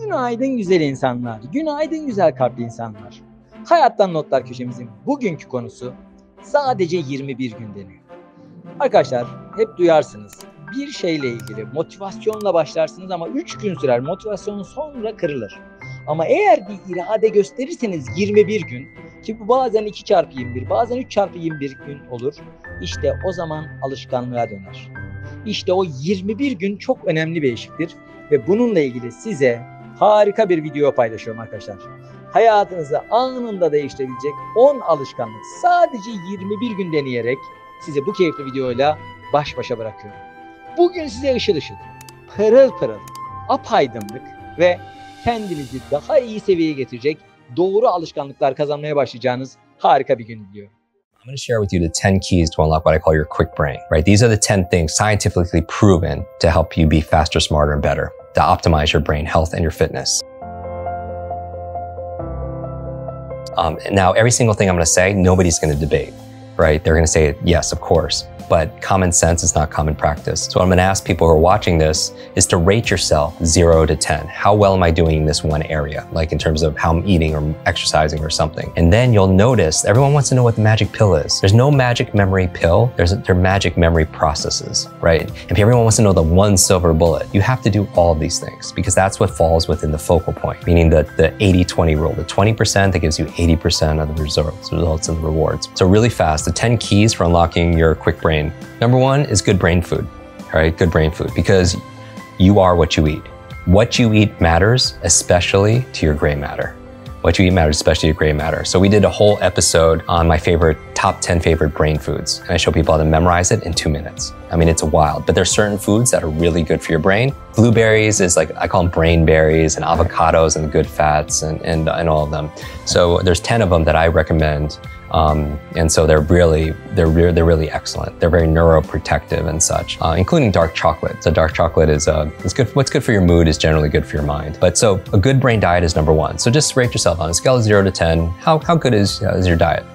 Günaydın güzel insanlar, günaydın güzel kalpli insanlar. Hayattan Notlar köşemizin bugünkü konusu sadece 21 gün deniyor. Arkadaşlar hep duyarsınız, bir şeyle ilgili motivasyonla başlarsınız ama 3 gün sürer, motivasyonun sonra kırılır. Ama eğer bir irade gösterirseniz 21 gün, ki bu bazen 2x21, bazen 3x21 gün olur, işte o zaman alışkanlığa döner. İşte o 21 gün çok önemli bir eşiktir ve bununla ilgili size harika bir video paylaşıyorum arkadaşlar. Hayatınızı anında değiştirebilecek 10 alışkanlık sadece 21 gün deneyerek sizi bu keyifli videoyla baş başa bırakıyorum. Bugün size ışıl ışıl, pırıl pırıl, apaydınlık ve kendinizi daha iyi seviyeye getirecek doğru alışkanlıklar kazanmaya başlayacağınız harika bir gün diliyorum. I'm going to share with you the 10 keys to unlock what I call your quick brain, right? These are the 10 things scientifically proven to help you be faster, smarter, and better, to optimize your brain health and your fitness. Now, every single thing I'm going to say, nobody's going to debate, right? They're going to say, yes, of course. But common sense is not common practice. So what I'm going to ask people who are watching this is to rate yourself 0 to 10. How well am I doing in this one area? Like in terms of how I'm eating or exercising or something. And then you'll notice everyone wants to know what the magic pill is. There's no magic memory pill. They're magic memory processes, right? And everyone wants to know the one silver bullet. You have to do all of these things because that's what falls within the focal point, meaning the 80-20 rule, the 20% that gives you 80% of the results and the rewards. So really fast, the 10 keys for unlocking your quick brain. Number one is good brain food, all right? Good brain food, because you are what you eat. What you eat matters, especially to your gray matter. What you eat matters, especially your gray matter. So we did a whole episode on my top 10 favorite brain foods. And I show people how to memorize it in 2 minutes. I mean, it's wild, but there's certain foods that are really good for your brain. Blueberries is like, I call them brain berries, and avocados and good fats and all of them. So there's 10 of them that I recommend. And so they're really excellent. They're very neuroprotective and such, including dark chocolate. So dark chocolate is good. What's good for your mood is generally good for your mind. But so a good brain diet is number one. So just rate yourself on a scale of 0 to 10. How good is your diet?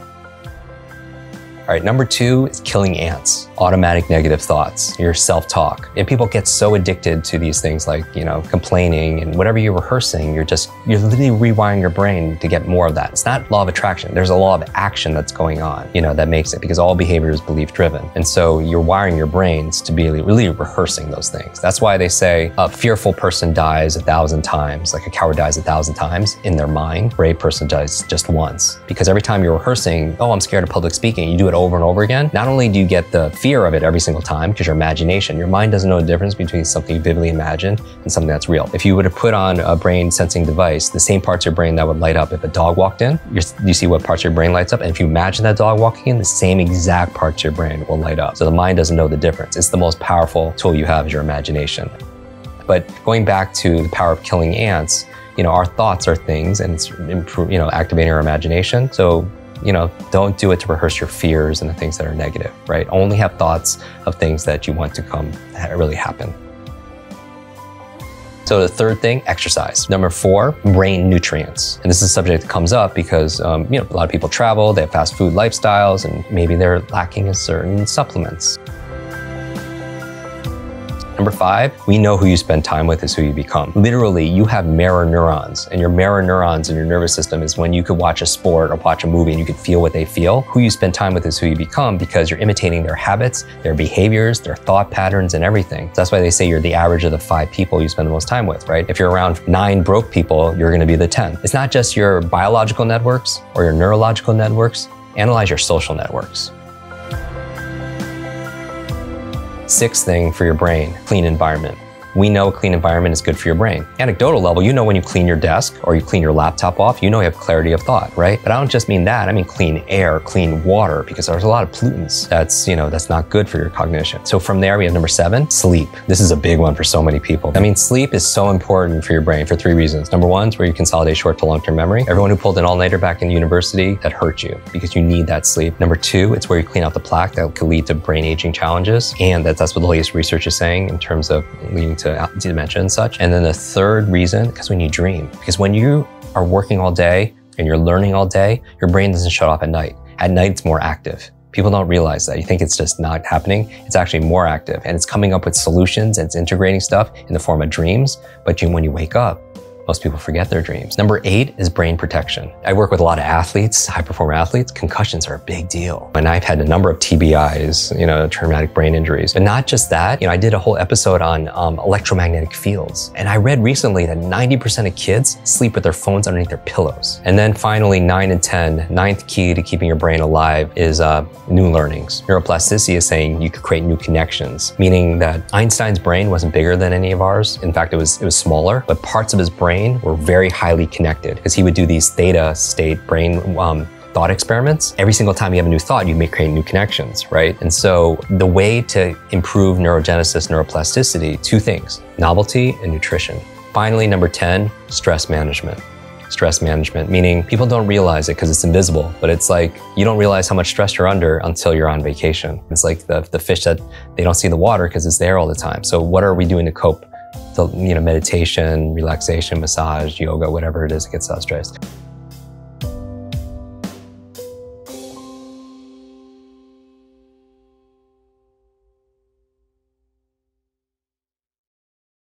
All right, number two is killing ants, automatic negative thoughts, your self-talk. And people get so addicted to these things like, complaining and whatever you're rehearsing, you're literally rewiring your brain to get more of that. It's not law of attraction. There's a law of action that's going on, that makes it, because all behavior is belief driven. And so you're wiring your brains to be really rehearsing those things. That's why they say a fearful person dies 1,000 times, like a coward dies 1,000 times in their mind. A brave person dies just once. Because every time you're rehearsing, oh, I'm scared of public speaking, you do it over and over again. Not only do you get the fear of it every single time, because your imagination, your mind doesn't know the difference between something you vividly imagine and something that's real. If you were to put on a brain sensing device, the same parts of your brain that would light up if a dog walked in, you see what parts of your brain lights up. And if you imagine that dog walking in, the same exact parts of your brain will light up. So the mind doesn't know the difference. It's the most powerful tool you have is your imagination. But going back to the power of killing ants, our thoughts are things, and it's activating our imagination. So don't do it to rehearse your fears and the things that are negative, right? Only have thoughts of things that you want to really happen. So the third thing, exercise. Number 4, brain nutrients. And this is a subject that comes up because, a lot of people travel, they have fast food lifestyles, and maybe they're lacking in certain supplements. Number 5, we know who you spend time with is who you become. Literally, you have mirror neurons, and your mirror neurons in your nervous system is when you could watch a sport or watch a movie and you could feel what they feel. Who you spend time with is who you become because you're imitating their habits, their behaviors, their thought patterns, and everything. That's why they say you're the average of the 5 people you spend the most time with, right? If you're around 9 broke people, you're gonna be the 10. It's not just your biological networks or your neurological networks. Analyze your social networks. 6th thing for your brain, clean environment. We know a clean environment is good for your brain. Anecdotal level, when you clean your desk or you clean your laptop off, you have clarity of thought, right? But I don't just mean that. I mean clean air, clean water, because there's a lot of pollutants that's not good for your cognition. So from there, we have number 7, sleep. This is a big one for so many people. I mean, sleep is so important for your brain for 3 reasons. Number 1 is where you consolidate short to long-term memory. Everyone who pulled an all-nighter back in university, that hurt you because you need that sleep. Number 2, it's where you clean out the plaque that could lead to brain aging challenges. And that's what the latest research is saying in terms of leading to dementia and such. And then the 3rd reason, because when you dream, because when you are working all day and you're learning all day, your brain doesn't shut off at night. At night, it's more active. People don't realize that. You think it's just not happening. It's actually more active, and it's coming up with solutions and it's integrating stuff in the form of dreams. But when you wake up, Most people forget their dreams. Number 8 is brain protection. I work with a lot of athletes, high-performer athletes. Concussions are a big deal. And I've had a number of TBIs, traumatic brain injuries. But not just that, I did a whole episode on electromagnetic fields. And I read recently that 90% of kids sleep with their phones underneath their pillows. And then finally, 9 and 10, ninth key to keeping your brain alive is new learnings. Neuroplasticity is saying you could create new connections, meaning that Einstein's brain wasn't bigger than any of ours. In fact, it was smaller, but parts of his brain were very highly connected because he would do these theta state brain thought experiments. Every single time you have a new thought, you may create new connections, right? And so the way to improve neurogenesis, neuroplasticity, 2 things, novelty and nutrition. Finally, number 10, stress management. Stress management, meaning people don't realize it because it's invisible, but it's like you don't realize how much stress you're under until you're on vacation. It's like the fish that they don't see the water because it's there all the time. So what are we doing to cope? So, meditation, relaxation, massage, yoga, whatever it is that gets us stressed.